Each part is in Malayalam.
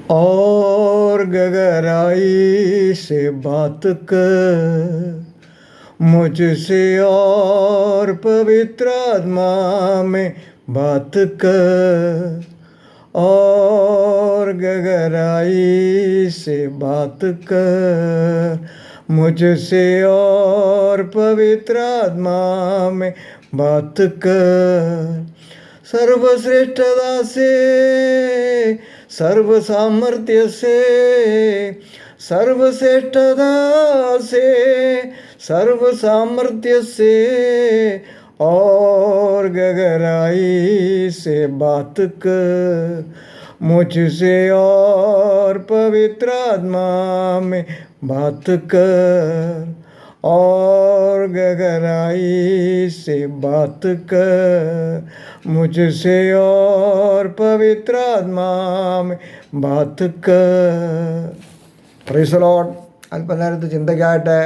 और गहराई से बात कर मुझसे, और पवित्र आत्मा में बात कर, और गहराई से बात कर मुझसे, और पवित्र आत्मा में बात कर। सर्वश्रेष्ठता से, सर्व सामर्थ्य से, सर्वश्रेष्ठता से, सर्व सामर्थ्य से, और गहराई से बात कर मुझसे, और पवित्र आत्मा में बात कर, और गहराई से बात कर मुझसे, और पवित्र आत्मा में बात कर. Praise the Lord. അല്പനേരത്തെ ചിന്തയ്ക്കായിട്ട്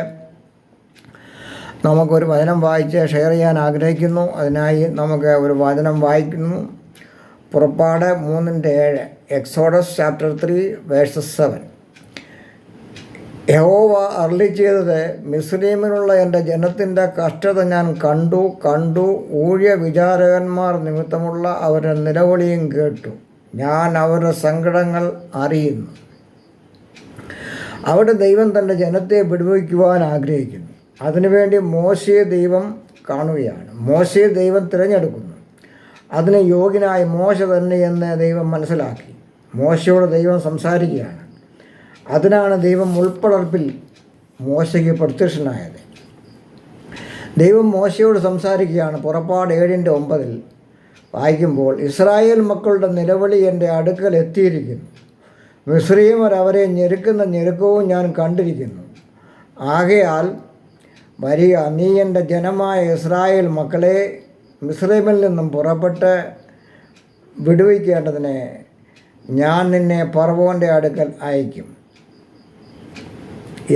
നമുക്കൊരു വചനം വായിച്ച് ഷെയർ ചെയ്യാൻ ആഗ്രഹിക്കുന്നു. അതിനായി നമുക്ക് ഒരു വചനം വായിക്കുന്നു. പുറപ്പാട് 3:7, എക്സോഡസ് ചാപ്റ്റർ 3 വേഴ്സസ് 7. യഹോവ അരുളി ചെയ്തത്, മിസ്രയീമിലുള്ള എൻ്റെ ജനത്തിൻ്റെ കഷ്ടത ഞാൻ കണ്ടു. ഊഴിയ വിചാരകന്മാർ നിമിത്തമുള്ള അവരുടെ നിലവിളിയും കേട്ടു. ഞാൻ അവരുടെ സങ്കടങ്ങൾ അറിയുന്നു. അവിടെ ദൈവം തൻ്റെ ജനത്തെ വിടുവിക്കുവാൻ ആഗ്രഹിക്കുന്നു. അതിനുവേണ്ടി മോശയെ ദൈവം കാണുകയാണ്. മോശയെ ദൈവം തിരഞ്ഞെടുക്കുന്നു. അതിന് യോഗ്യനായ മോശ തന്നെയെന്ന് ദൈവം മനസ്സിലാക്കി. മോശയോട് ദൈവം സംസാരിക്കുകയാണ്. അതിനാണ് ദൈവം ഉൾപ്പടർപ്പിൽ മോശയ്ക്ക് പ്രത്യക്ഷനായത്. ദൈവം മോശയോട് സംസാരിക്കുകയാണ്. പുറപ്പാട് 7:9 വായിക്കുമ്പോൾ, ഇസ്രായേൽ മക്കളുടെ നിലവിളി എൻ്റെ അടുക്കൽ എത്തിയിരിക്കുന്നു. മിസ്രയീമർ അവരെ ഞെരുക്കുന്ന ഞെരുക്കവും ഞാൻ കണ്ടിരിക്കുന്നു. ആകയാൽ വരിക, നീ എൻ്റെ ജനമായ ഇസ്രായേൽ മക്കളെ മിസ്രയീമിൽ നിന്നും പുറപ്പെട്ട് വിടുവിക്കേണ്ടതിന് ഞാൻ നിന്നെ ഫറവോൻ്റെ അടുക്കൽ അയക്കും.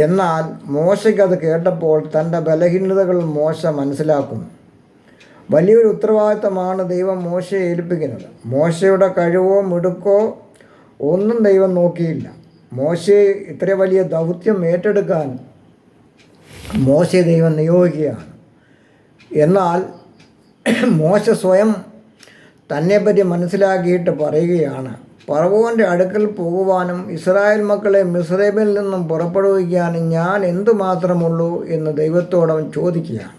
എന്നാൽ മോശയ്ക്കത് കേട്ടപ്പോൾ തൻ്റെ ബലഹീനതകൾ മോശ മനസ്സിലാക്കുന്നു. വലിയൊരു ഉത്തരവാദിത്തമാണ് ദൈവം മോശയെ ഏൽപ്പിക്കുന്നത്. മോശയുടെ കഴിവോ മിടുക്കോ ഒന്നും ദൈവം നോക്കിയില്ല. മോശയെ ഇത്ര വലിയ ദൗത്യം ഏറ്റെടുക്കാൻ മോശയെ ദൈവം നിയോഗിക്കുകയാണ്. എന്നാൽ മോശ സ്വയം തന്നെപ്പറ്റി മനസ്സിലാക്കിയിട്ട് പറയുകയാണ്, ഫറവോൻ്റെ അടുക്കൽ പോകുവാനും ഇസ്രായേൽ മക്കളെ മിസ്രയീമിൽ നിന്നും പുറപ്പെടുവിക്കാനും ഞാൻ എന്തുമാത്രമുള്ളൂ എന്ന് ദൈവത്തോടവൻ ചോദിക്കുകയാണ്.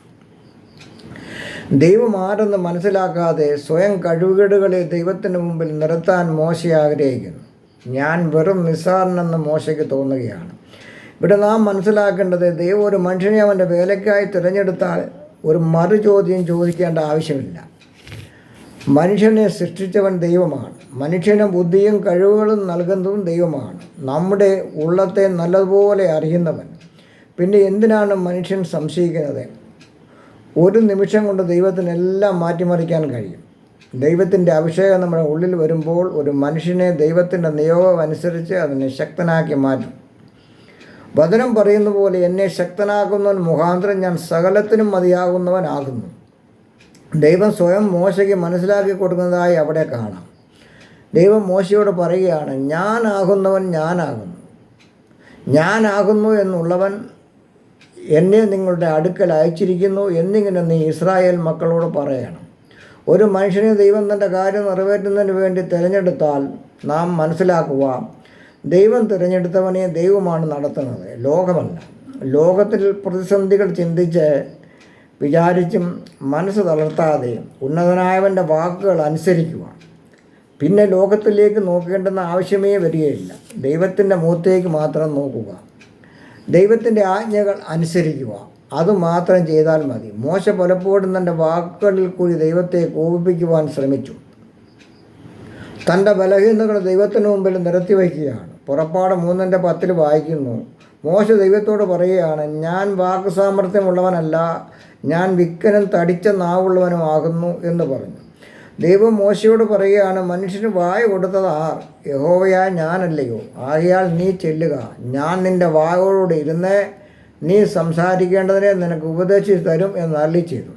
ദൈവം ആരെന്ന് മനസ്സിലാക്കാതെ സ്വയം കഴിവുകേടുകളെ ദൈവത്തിന് മുമ്പിൽ നിരത്താൻ മോശ ആഗ്രഹിക്കുന്നു. ഞാൻ വെറും നിസ്സാരനെന്ന് മോശയ്ക്ക് തോന്നുകയാണ്. ഇവിടെ നാം മനസ്സിലാക്കേണ്ടത്, ദൈവം ഒരു മനുഷ്യനെ അവൻ്റെ വേലയ്ക്കായി തിരഞ്ഞെടുത്താൽ ഒരു മറുചോദ്യം ചോദിക്കേണ്ട ആവശ്യമില്ല. മനുഷ്യനെ സൃഷ്ടിച്ചവൻ ദൈവമാണ്. മനുഷ്യന് ബുദ്ധിയും കഴിവുകളും നൽകുന്നതും ദൈവമാണ്. നമ്മുടെ ഉള്ളത്തെ നല്ലതുപോലെ അറിയുന്നവൻ. പിന്നെ എന്തിനാണ് മനുഷ്യൻ സംശയിക്കുന്നത്? ഒരു നിമിഷം കൊണ്ട് ദൈവത്തിനെല്ലാം മാറ്റിമറിക്കാൻ കഴിയും. ദൈവത്തിൻ്റെ അഭിഷേകം നമ്മുടെ ഉള്ളിൽ വരുമ്പോൾ ഒരു മനുഷ്യനെ ദൈവത്തിൻ്റെ നിയോഗം അനുസരിച്ച് അതിനെ ശക്തനാക്കി മാറ്റും. വചനം പറയുന്ന പോലെ, എന്നെ ശക്തനാക്കുന്നവൻ മുഖാന്തരം ഞാൻ സകലത്തിനും മതിയാകുന്നവനാകുന്നു. ദൈവം സ്വയം മോശയ്ക്ക് മനസ്സിലാക്കി കൊടുക്കുന്നതായി അവിടെ കാണാം. ദൈവം മോശയോട് പറയുകയാണ്, ഞാനാകുന്നവൻ ഞാനാകുന്നു എന്നുള്ളവൻ എന്നെ നിങ്ങളുടെ അടുക്കൽ അയച്ചിരിക്കുന്നു എന്നിങ്ങനെ നീ ഇസ്രായേൽ മക്കളോട് പറയണം. ഒരു മനുഷ്യനെ ദൈവം തൻ്റെ കാര്യം നിറവേറ്റുന്നതിന് വേണ്ടി തിരഞ്ഞെടുത്താൽ നാം മനസ്സിലാക്കുക, ദൈവം തിരഞ്ഞെടുത്തവനെ ദൈവമാണ് നടത്തുന്നത്, ലോകമല്ല. ലോകത്തിൽ പ്രതിസന്ധികൾ ചിന്തിച്ച് വിചാരിച്ചും മനസ്സ് തളർത്താതെ ഉന്നതനായവൻ്റെ വാക്കുകൾ അനുസരിക്കുക. പിന്നെ ലോകത്തിലേക്ക് നോക്കേണ്ടെന്ന ആവശ്യമേ വരികയില്ല. ദൈവത്തിൻ്റെ മുഖത്തേക്ക് മാത്രം നോക്കുക. ദൈവത്തിൻ്റെ ആജ്ഞകൾ അനുസരിക്കുക. അതുമാത്രം ചെയ്താൽ മതി. മോശ പലപ്പോഴും തൻ്റെ വാക്കുകളിൽ കൂടി ദൈവത്തെ കോപിപ്പിക്കുവാൻ ശ്രമിച്ചു. തൻ്റെ ബലഹീനതകൾ ദൈവത്തിന് മുമ്പിൽ നിരത്തി വയ്ക്കുകയാണ്. പുറപ്പാട് 3:10 വായിക്കുന്നു, മോശ ദൈവത്തോട് പറയുകയാണ്, ഞാൻ വാക്ക് സാമർഥ്യമുള്ളവനല്ല, ഞാൻ വിക്കനും തടിച്ച നാവുള്ളവനുമാകുന്നു എന്ന് പറഞ്ഞു. ദൈവം മോശയോട് പറയുകയാണ്, മനുഷ്യന് വായ കൊടുത്തത് ആർ? യഹോവയായ ഞാനല്ലയോ? ആകയാൽ നീ ചെല്ലുക, ഞാൻ നിൻ്റെ വായോട് ഇരുന്ന് നീ സംസാരിക്കേണ്ടതിനെ നിനക്ക് ഉപദേശിച്ച് തരും എന്ന് അരുളി ചെയ്തു.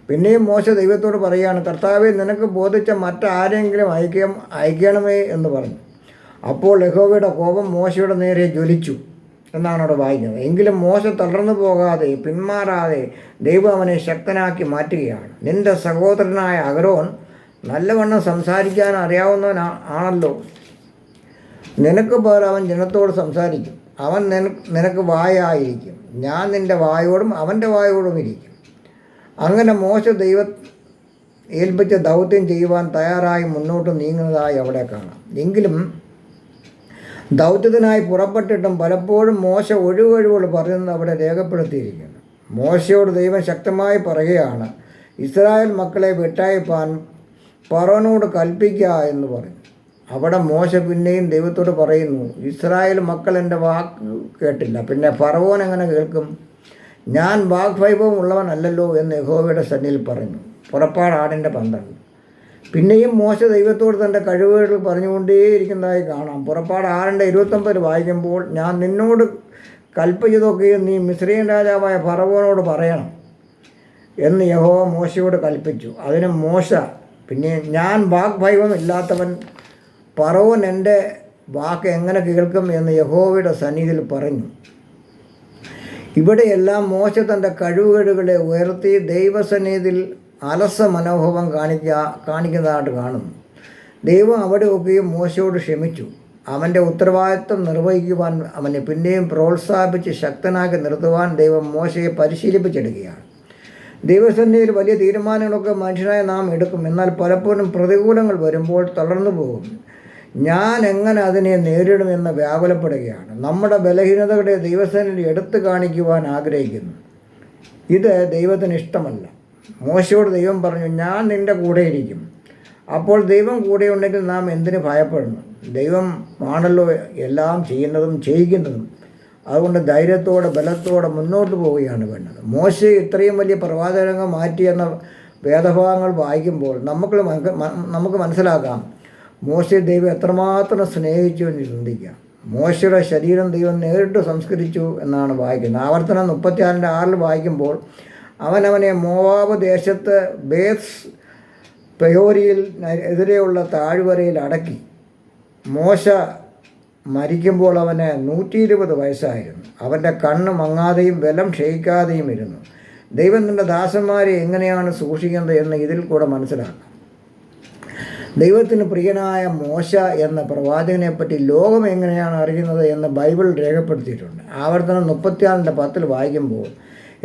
പിന്നെയും മോശ ദൈവത്തോട് പറയുകയാണ്, കർത്താവേ, നിനക്ക് ബോധിച്ച മറ്റാരെങ്കിലും അയക്കണമേ എന്ന് പറഞ്ഞു. അപ്പോൾ യഹോവയുടെ കോപം മോശയുടെ നേരെ ജ്വലിച്ചു എന്നാണ് അവിടെ വായിക്കുന്നത്. എങ്കിലും മോശ തളർന്നു പോകാതെ പിന്മാറാതെ ദൈവം അവനെ ശക്തനാക്കി മാറ്റുകയാണ്. നിന്റെ സഹോദരനായ അഹരോൻ നല്ലവണ്ണം സംസാരിക്കാൻ അറിയാവുന്നവനാണല്ലോ. നിനക്ക് പകരം അവൻ ജനത്തോട് സംസാരിക്കും. അവൻ നിനക്ക് വായായിരിക്കും. ഞാൻ നിൻ്റെ വായോടും അവൻ്റെ വായോടും ഇരിക്കും. അങ്ങനെ മോശ ദൈവം ഏൽപ്പിച്ച ദൗത്യം ചെയ്യുവാൻ തയ്യാറായി മുന്നോട്ട് നീങ്ങുന്നതായി അവിടെ കാണാം. എങ്കിലും ദൗത്യത്തിനായി പുറപ്പെട്ടിട്ടും പലപ്പോഴും മോശ ഒഴിവുകൾ പറയുന്നത് അവിടെ രേഖപ്പെടുത്തിയിരിക്കുന്നു. മോശയോട് ദൈവം ശക്തമായി പറയുകയാണ്, ഇസ്രായേൽ മക്കളെ വിട്ടയപ്പാൻ ഫറവോനോട് കൽപ്പിക്കുക എന്ന് പറഞ്ഞു. അവിടെ മോശ പിന്നെയും ദൈവത്തോട് പറയുന്നു, ഇസ്രായേൽ മക്കൾ എൻ്റെ വാക്ക് കേട്ടില്ല, പിന്നെ ഫറവോൻ എങ്ങനെ കേൾക്കും? ഞാൻ വാഗ്വൈഭവം ഉള്ളവനല്ലല്ലോ എന്ന് യഹോവയുടെ സന്നിധിയിൽ പറഞ്ഞു. പുറപ്പാട് 6:12. പിന്നെയും മോശ ദൈവത്തോട് തൻ്റെ കഴിവുകൾ പറഞ്ഞുകൊണ്ടേയിരിക്കുന്നതായി കാണാം. പുറപ്പാട് 6:29 വായിക്കുമ്പോൾ, ഞാൻ നിന്നോട് കൽപ്പിച്ചതൊക്കെയും നീ മിസ്രയീം രാജാവായ ഫറവോനോട് പറയണം എന്ന് യഹോവ മോശയോട് കൽപ്പിച്ചു. അതിന് മോശ, പിന്നെ ഞാൻ വാഗ്വൈഭവം ഇല്ലാത്തവൻ, ഫറവോൻ എൻ്റെ വാക്ക് എങ്ങനെ കേൾക്കും എന്ന് യഹോവയുടെ സന്നിധിയിൽ പറഞ്ഞു. ഇവിടെയെല്ലാം മോശ തൻ്റെ കഴിവുകേടുകളെ ഉയർത്തി ദൈവസന്നിധിയിൽ അലസ മനോഭാവം കാണിക്കുന്നതായിട്ട് കാണുന്നു. ദൈവം അവിടെയൊക്കെയും മോശയോട് ക്ഷമിച്ചു. അവൻ്റെ ഉത്തരവാദിത്വം നിർവഹിക്കുവാൻ അവനെ പിന്നെയും പ്രോത്സാഹിപ്പിച്ച് ശക്തനാക്കി നിർത്തുവാൻ ദൈവം മോശയെ പരിശീലിപ്പിച്ചെടുക്കുകയാണ്. ദൈവസന്നിധിയിൽ വലിയ തീരുമാനങ്ങളൊക്കെ മനുഷ്യനായ നാം എടുക്കും. എന്നാൽ പലപ്പോഴും പ്രതികൂലങ്ങൾ വരുമ്പോൾ തളർന്നു പോകും. ഞാൻ എങ്ങനെ അതിനെ നേരിടുമെന്ന് വ്യാകുലപ്പെടുകയാണ്. നമ്മുടെ ബലഹീനതകളെ ദൈവസന്നിധിയിൽ എടുത്തു കാണിക്കുവാൻ ആഗ്രഹിക്കുന്നു. ഇത് ദൈവത്തിന് ഇഷ്ടമല്ല. മോശയോട് ദൈവം പറഞ്ഞു, ഞാൻ നിൻ്റെ കൂടെ ഇരിക്കും. അപ്പോൾ ദൈവം കൂടെ ഉണ്ടെങ്കിൽ നാം എന്തിനു ഭയപ്പെടുന്നു? ദൈവം ആണല്ലോ എല്ലാം ചെയ്യുന്നതും ചെയ്യിക്കുന്നതും. അതുകൊണ്ട് ധൈര്യത്തോടെ ബലത്തോടെ മുന്നോട്ട് പോവുകയാണ് വേണ്ടത്. മോശയെ ഇത്രയും വലിയ പ്രവാചകനെ മാറ്റിയെന്ന വേദഭാഗങ്ങൾ വായിക്കുമ്പോൾ നമുക്ക് മനസ്സിലാക്കാം മോശയെ ദൈവം എത്രമാത്രം സ്നേഹിച്ചു എന്ന് ചിന്തിക്കാം. മോശയുടെ ശരീരം ദൈവം നേരിട്ട് സംസ്കരിച്ചു എന്നാണ് വായിക്കുന്നത്. ആവർത്തനം 36:6 വായിക്കുമ്പോൾ, അവനെ മോവാബ് ദേശത്ത് ബേത്ത് പെയോരിയിൽ എതിരെയുള്ള താഴ്വരയിൽ അടക്കി. മോശ മരിക്കുമ്പോൾ അവന് 120 വയസ്സായിരുന്നു. അവൻ്റെ കണ്ണ് മങ്ങാതെയും ബലം ക്ഷയിക്കാതെയും ഇരുന്നു. ദൈവം തൻ്റെ ദാസന്മാരെ എങ്ങനെയാണ് സൂക്ഷിക്കുന്നത് എന്ന് ഇതിൽ കൂടെ മനസ്സിലാക്കാം. ദൈവത്തിന് പ്രിയനായ മോശ എന്ന പ്രവാചകനെപ്പറ്റി ലോകം എങ്ങനെയാണ് അറിയുന്നത് എന്ന് ബൈബിൾ രേഖപ്പെടുത്തിയിട്ടുണ്ട്. ആവർത്തനം 36:10 വായിക്കുമ്പോൾ,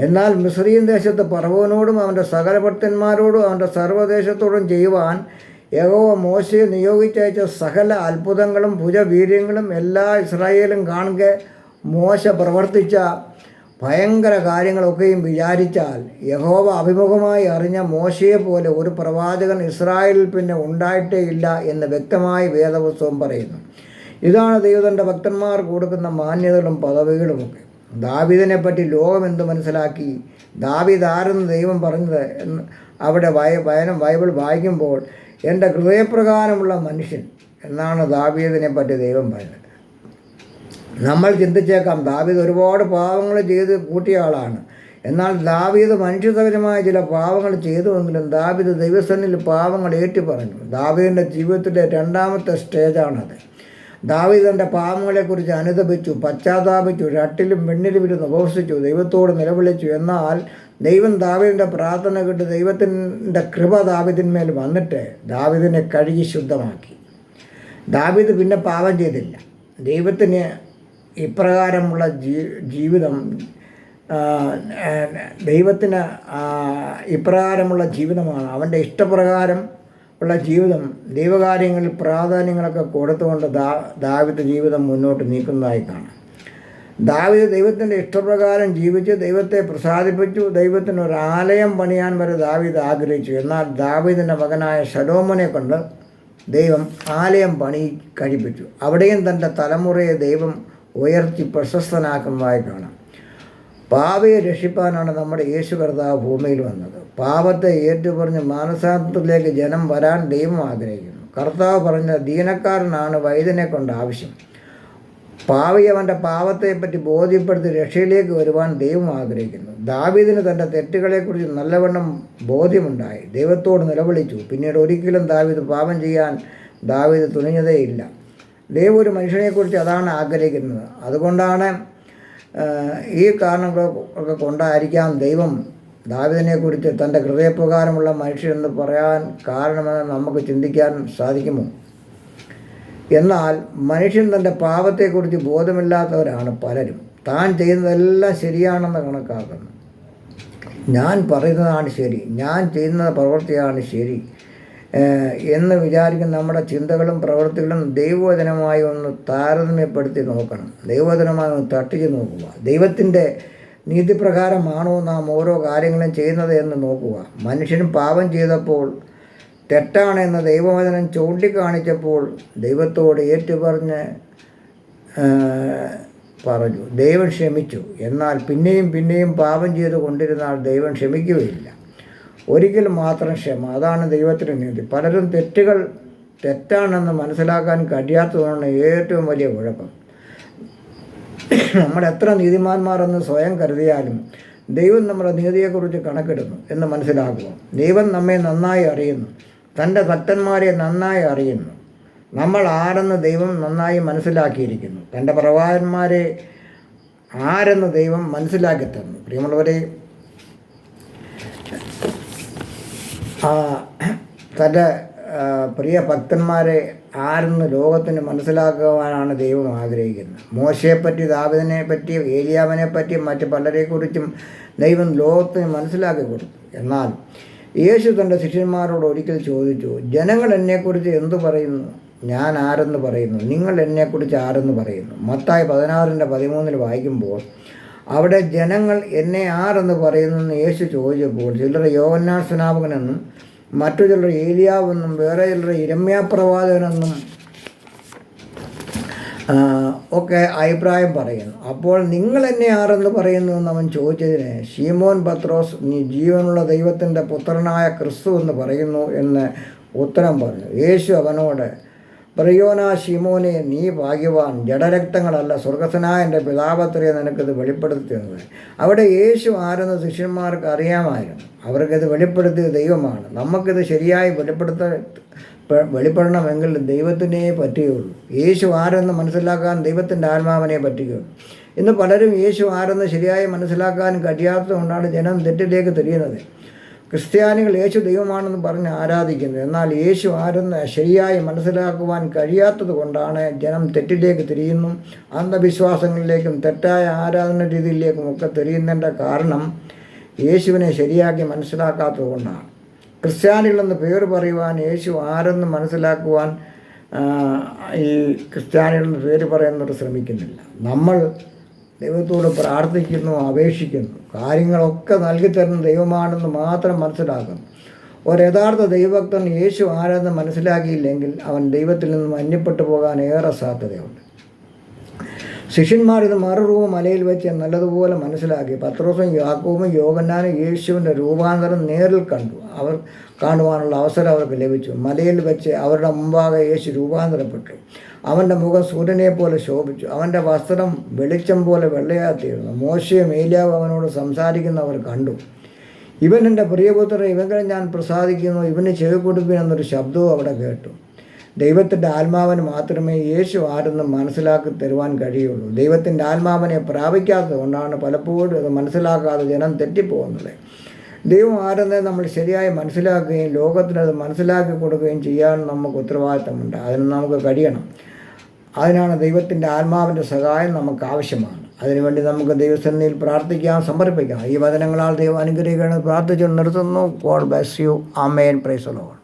എന്നാൽ മിസ്രയീം ദേശത്ത് ഫറവോനോടും അവൻ്റെ സകല ഭക്തന്മാരോടും അവൻ്റെ സർവ്വദേശത്തോടും ചെയ്യുവാൻ യഹോവ മോശയെ നിയോഗിച്ചയച്ച സകല അത്ഭുതങ്ങളും ഭുജവീര്യങ്ങളും എല്ലാ ഇസ്രായേലും കാണുക മോശ പ്രവർത്തിച്ച ഭയങ്കര കാര്യങ്ങളൊക്കെയും വിചാരിച്ചാൽ യഹോവ അഭിമുഖമായി അറിഞ്ഞ മോശയെ പോലെ ഒരു പ്രവാചകൻ ഇസ്രായേലിൽ പിന്നെ ഉണ്ടായിട്ടേ ഇല്ല എന്ന് വ്യക്തമായി വേദപുസ്തകം പറയുന്നു. ഇതാണ് ദൈവത്തിൻ്റെ ഭക്തന്മാർക്ക് കൊടുക്കുന്ന മാന്യതകളും പദവികളുമൊക്കെ. ദാവീദിനെപ്പറ്റി ലോകം എന്ത് മനസ്സിലാക്കി? ദാവീദ് ആരെന്ന് ദൈവം പറഞ്ഞത് എന്ന് അവിടെ ബൈബിൾ വായിക്കുമ്പോൾ, എൻ്റെ ഹൃദയപ്രകാരമുള്ള മനുഷ്യൻ എന്നാണ് ദാവീദിനെപ്പറ്റി ദൈവം പറഞ്ഞത്. നമ്മൾ ചിന്തിച്ചേക്കാം, ദാവീദ് ഒരുപാട് പാവങ്ങൾ ചെയ്ത് കൂട്ടിയ ആളാണ്. എന്നാൽ ദാവീദ് മനുഷ്യസഹജമായ ചില പാവങ്ങൾ ചെയ്തുവെങ്കിലും ദാവീദ് ദൈവസന്നിധിയിൽ പാവങ്ങൾ ഏറ്റുപറഞ്ഞു. ദാവീദിൻ്റെ ജീവിതത്തിലെ 2ാമത്തെ സ്റ്റേജാണത്. ദാവീദ് തൻ്റെ പാവങ്ങളെക്കുറിച്ച് അനുതപിച്ചു, പശ്ചാത്താപിച്ചു, രട്ടിലും വെണ്ണിലും ഇരുന്ന് ഉപവസിച്ചു, ദൈവത്തോട് നിലവിളിച്ചു. എന്നാൽ ദൈവം ദാവീദിൻ്റെ പ്രാർത്ഥന കേട്ട് ദൈവത്തിൻ്റെ കൃപ ദാവീദിന്മേൽ വന്നിട്ട് ദാവീദിനെ കഴുകി ശുദ്ധമാക്കി. ദാവീദ് പിന്നെ പാപം ചെയ്തില്ല. ദൈവത്തിന് ഇപ്രകാരമുള്ള ജീവിതം ദൈവത്തിന് ഇപ്രകാരമുള്ള ജീവിതമാണ്. അവൻ്റെ ഇഷ്ടപ്രകാരം ഉള്ള ജീവിതം, ദൈവകാര്യങ്ങളിൽ പ്രാധാന്യങ്ങളൊക്കെ കൊടുത്തുകൊണ്ട് ദാവീദ് ജീവിതം മുന്നോട്ട് നീക്കുന്നതായി കാണാം. ദാവീദ് ദൈവത്തിൻ്റെ ഇഷ്ടപ്രകാരം ജീവിച്ച് ദൈവത്തെ പ്രസാദിപ്പിച്ചു. ദൈവത്തിന് ഒരു ആലയം പണിയാൻ വരെ ദാവീദ് ആഗ്രഹിച്ചു. എന്നാൽ ദാവീദിൻ്റെ മകനായ ശലോമോനെ കൊണ്ട് ദൈവം ആലയം പണി കഴിപ്പിച്ചു. അവിടെയും തൻ്റെ തലമുറയെ ദൈവം ഉയർത്തി പ്രശസ്തനാക്കുന്നതായി കാണാം. പാപയെ രക്ഷിപ്പാനാണ് നമ്മുടെ യേശു കർത്താവ് ഭൂമിയിൽ വന്നത്. പാപത്തെ ഏറ്റുപറഞ്ഞ് മാനസാന്തരത്തിലേക്ക് ജനം വരാൻ ദൈവം ആഗ്രഹിക്കുന്നു. കർത്താവ് പറഞ്ഞ ദീനക്കാരനാണ് വൈദ്യനെ കൊണ്ട് ആവശ്യം. പാവി അവൻ്റെ പാപത്തെപ്പറ്റി ബോധ്യപ്പെടുത്തി രക്ഷയിലേക്ക് വരുവാൻ ദൈവം ആഗ്രഹിക്കുന്നു. ദാവീദിന് തൻ്റെ തെറ്റുകളെക്കുറിച്ച് നല്ലവണ്ണം ബോധ്യമുണ്ടായി. ദൈവത്തോട് നിലവിളിച്ചു. പിന്നീട് ഒരിക്കലും ദാവീദ് പാപം ചെയ്യാൻ ദാവീദ് തുനിഞ്ഞതേയില്ല. ദൈവം ഒരു മനുഷ്യനെക്കുറിച്ച് അതാണ് ആഗ്രഹിക്കുന്നത്. അതുകൊണ്ടാണ് ഈ കാരണങ്ങളൊക്കെ കൊണ്ടായിരിക്കാം ദൈവം ദാവീദിനെക്കുറിച്ച് തൻ്റെ ഹൃദയപ്രകാരമുള്ള മനുഷ്യരെന്ന് പറയാൻ കാരണമെന്ന് നമുക്ക് ചിന്തിക്കാൻ സാധിക്കുമോ? എന്നാൽ മനുഷ്യൻ തൻ്റെ പാപത്തെക്കുറിച്ച് ബോധമില്ലാത്തവരാണ് പലരും. താൻ ചെയ്യുന്നതെല്ലാം ശരിയാണെന്ന് കണക്കാക്കുന്നു. ഞാൻ പറയുന്നതാണ് ശരി, ഞാൻ ചെയ്യുന്ന പ്രവൃത്തിയാണ് ശരി എന്ന് വിചാരിക്കുന്ന നമ്മുടെ ചിന്തകളും പ്രവൃത്തികളും ദൈവവചനമായി ഒന്ന് താരതമ്യപ്പെടുത്തി നോക്കണം. ദൈവവചനമായി ഒന്ന് തട്ടിച്ച് നോക്കുക. ദൈവത്തിൻ്റെ നീതിപ്രകാരമാണോ നാം ഓരോ കാര്യങ്ങളും ചെയ്യുന്നത് എന്ന് നോക്കുക. മനുഷ്യനും പാപം ചെയ്തപ്പോൾ തെറ്റാണെന്ന് ദൈവവചനം ചൂണ്ടിക്കാണിച്ചപ്പോൾ ദൈവത്തോട് ഏറ്റുപറഞ്ഞ് പറഞ്ഞു. ദൈവം ക്ഷമിച്ചു. എന്നാൽ പിന്നെയും പാപം ചെയ്ത് കൊണ്ടിരുന്നാൽ ദൈവം ക്ഷമിക്കുകയില്ല. ഒരിക്കൽ മാത്രം ക്ഷമ, അതാണ് ദൈവത്തിൻ്റെ നീതി. പലരും തെറ്റുകൾ തെറ്റാണെന്ന് മനസ്സിലാക്കാൻ കഴിയാത്തതാണ് ഏറ്റവും വലിയ കുഴപ്പം. നമ്മൾ എത്ര നീതിമാന്മാരെന്ന് സ്വയം കരുതിയാലും ദൈവം നമ്മുടെ നീതിയെക്കുറിച്ച് കണക്കെടുന്നു എന്ന് മനസ്സിലാക്കുക. ദൈവം നമ്മെ നന്നായി അറിയുന്നു, തൻ്റെ ഭക്തന്മാരെ നന്നായി അറിയുന്നു. നമ്മൾ ആരെന്ന് ദൈവം നന്നായി മനസ്സിലാക്കിയിരിക്കുന്നു. തൻ്റെ പ്രവാചകന്മാരെ ആരെന്ന് ദൈവം മനസ്സിലാക്കി തന്നു. പ്രിയമുള്ളവരെ, തൻ്റെ പ്രിയ ഭക്തന്മാരെ ആരെന്ന് ലോകത്തിന് മനസ്സിലാക്കുവാനാണ് ദൈവം ആഗ്രഹിക്കുന്നത്. മോശയെപ്പറ്റി, ദാവീദിനെ പറ്റി, ഏലിയാവിനെ പറ്റി മറ്റ് പലരെക്കുറിച്ചും ദൈവം ലോകത്തിന് മനസ്സിലാക്കി കൊടുത്തു. എന്നാൽ യേശു തൻ്റെ ശിഷ്യന്മാരോട് ഒരിക്കൽ ചോദിച്ചു, ജനങ്ങൾ എന്നെക്കുറിച്ച് എന്തു പറയുന്നു? ഞാൻ ആരെന്ന് പറയുന്നു? നിങ്ങൾ എന്നെക്കുറിച്ച് ആരെന്ന് പറയുന്നു? മത്തായി 16:13 വായിക്കുമ്പോൾ അവിടെ ജനങ്ങൾ എന്നെ ആരെന്ന് പറയുന്നെന്ന് യേശു ചോദിച്ചപ്പോൾ ചിലർ യോഹന്നാൻ സ്നാപകനെന്നും മറ്റു ചിലർ ഏലിയാവെന്നും വേറെ ചിലർ യിരെമ്യാ പ്രവാചകനെന്നും ഒക്കെ അഭിപ്രായം പറയുന്നു. അപ്പോൾ നിങ്ങൾ എന്നെ ആരെന്ന് പറയുന്നു എന്ന് അവൻ ചോദിച്ചതിന് ശീമോൻ പത്രോസ്, നീ ജീവനുള്ള ദൈവത്തിൻ്റെ പുത്രനായ ക്രിസ്തു എന്ന് പറയുന്നു എന്ന് ഉത്തരം പറഞ്ഞു. യേശു അവനോട്, പറയോനാ ശിമോനെ, നീ ഭാഗ്യവാൻ, ജഡരക്തങ്ങളല്ല സ്വർഗസ്വനായ എൻ്റെ പിതാവത്രയെ നിനക്കിത് വെളിപ്പെടുത്തി തന്നത്. അവിടെ യേശു ആരെന്ന് ശിഷ്യന്മാർക്ക് അറിയാമായിരുന്നു. അവർക്കിത് വെളിപ്പെടുത്തിയത് ദൈവമാണ്. നമുക്കിത് ശരിയായി വെളിപ്പെടണമെങ്കിൽ ദൈവത്തിനേ പറ്റുകയുള്ളൂ. യേശു ആരെന്ന് മനസ്സിലാക്കാൻ ദൈവത്തിൻ്റെ ആത്മാവിനെ പറ്റുകയുള്ളൂ. ഇന്ന് പലരും യേശു ആരെന്ന് ശരിയായി മനസ്സിലാക്കാൻ കഴിയാത്തതുകൊണ്ടാണ് ജനം തെറ്റിലേക്ക് തിരിയുന്നത്. ക്രിസ്ത്യാനികൾ യേശു ദൈവമാണെന്ന് പറഞ്ഞ് ആരാധിക്കുന്നു. എന്നാൽ യേശു ആരെന്ന് ശരിയായി മനസ്സിലാക്കുവാൻ കഴിയാത്തത് കൊണ്ടാണ് ജനം തെറ്റിലേക്ക് തിരിയുന്നു. അന്ധവിശ്വാസങ്ങളിലേക്കും തെറ്റായ ആരാധന രീതിയിലേക്കും ഒക്കെ തിരിയുന്നതിൻ്റെ കാരണം യേശുവിനെ ശരിയാക്കി മനസ്സിലാക്കാത്തത് കൊണ്ടാണ്. ക്രിസ്ത്യാനികളെന്ന് പേര് പറയുവാൻ യേശു ആരെന്ന് മനസ്സിലാക്കുവാൻ ഈ ക്രിസ്ത്യാനികളെന്ന് പേര് പറയുന്നവർ ശ്രമിക്കുന്നില്ല. നമ്മൾ ദൈവത്തോട് പ്രാർത്ഥിക്കുന്നു, അപേക്ഷിക്കുന്നു, കാര്യങ്ങളൊക്കെ നൽകിത്തരുന്ന ദൈവമാണെന്ന് മാത്രം മനസ്സിലാക്കുന്നു. ഒരു യഥാർത്ഥ ദൈവഭക്തൻ യേശു ആരെന്ന് മനസ്സിലാക്കിയില്ലെങ്കിൽ അവൻ ദൈവത്തിൽ നിന്നും അന്യപ്പെട്ടു പോകാൻ ഏറെ സാധ്യതയുണ്ട്. ശിഷ്യന്മാർ ഇത് മറുരൂപം മലയിൽ വെച്ച് നല്ലതുപോലെ മനസ്സിലാക്കി. പത്രോസും യാക്കോബും യോഹന്നാനും യേശുവിൻ്റെ രൂപാന്തരം നേരിൽ കണ്ടു. അവർ കാണുവാനുള്ള അവസരം അവർക്ക് ലഭിച്ചു. മലയിൽ വെച്ച് അവരുടെ മുമ്പാകെ യേശു രൂപാന്തരപ്പെട്ടു. അവൻ്റെ മുഖം സൂര്യനെ പോലെ ശോഭിച്ചു. അവൻ്റെ വസ്ത്രം വെളിച്ചം പോലെ വെള്ളയാത്തിയിരുന്നു. മോശയും ഏലിയാവും അവനോട് സംസാരിക്കുന്നവർ കണ്ടു. ഇവൻ എൻ്റെ പ്രിയപുത്രൻ, ഇവങ്ങളെ ഞാൻ പ്രസാദിക്കുന്നു, ഇവന് ചെവി കൊടുപ്പിൻ എന്നൊരു ശബ്ദവും അവിടെ കേട്ടു. ദൈവത്തിൻ്റെ ആത്മാവിന് മാത്രമേ യേശു ആരെന്ന് മനസ്സിലാക്കി തരുവാൻ കഴിയുള്ളൂ. ദൈവത്തിൻ്റെ ആത്മാവിനെ പ്രാപിക്കാത്തത് കൊണ്ടാണ് പലപ്പോഴും അത് മനസ്സിലാക്കാതെ ജനം തെറ്റിപ്പോകുന്നത്. ദൈവം ആരെന്ന് നമ്മൾ ശരിയായി മനസ്സിലാക്കുകയും ലോകത്തിനത് മനസ്സിലാക്കി കൊടുക്കുകയും ചെയ്യാൻ നമുക്ക് ഉത്തരവാദിത്തമുണ്ട്. അതിന് നമുക്ക് കഴിയണം. അതിനാണ് ദൈവത്തിൻ്റെ ആത്മാവിൻ്റെ സഹായം നമുക്ക് ആവശ്യമാണ്. അതിനുവേണ്ടി നമുക്ക് ദൈവസന്നിധിയിൽ പ്രാർത്ഥിക്കാം, സമർപ്പിക്കാം. ഈ വചനങ്ങളാൽ ദൈവം അനുഗ്രഹിക്കണം പ്രാർത്ഥിച്ചു നിർത്തുന്നു. God bless you. Amen. Price the Lord.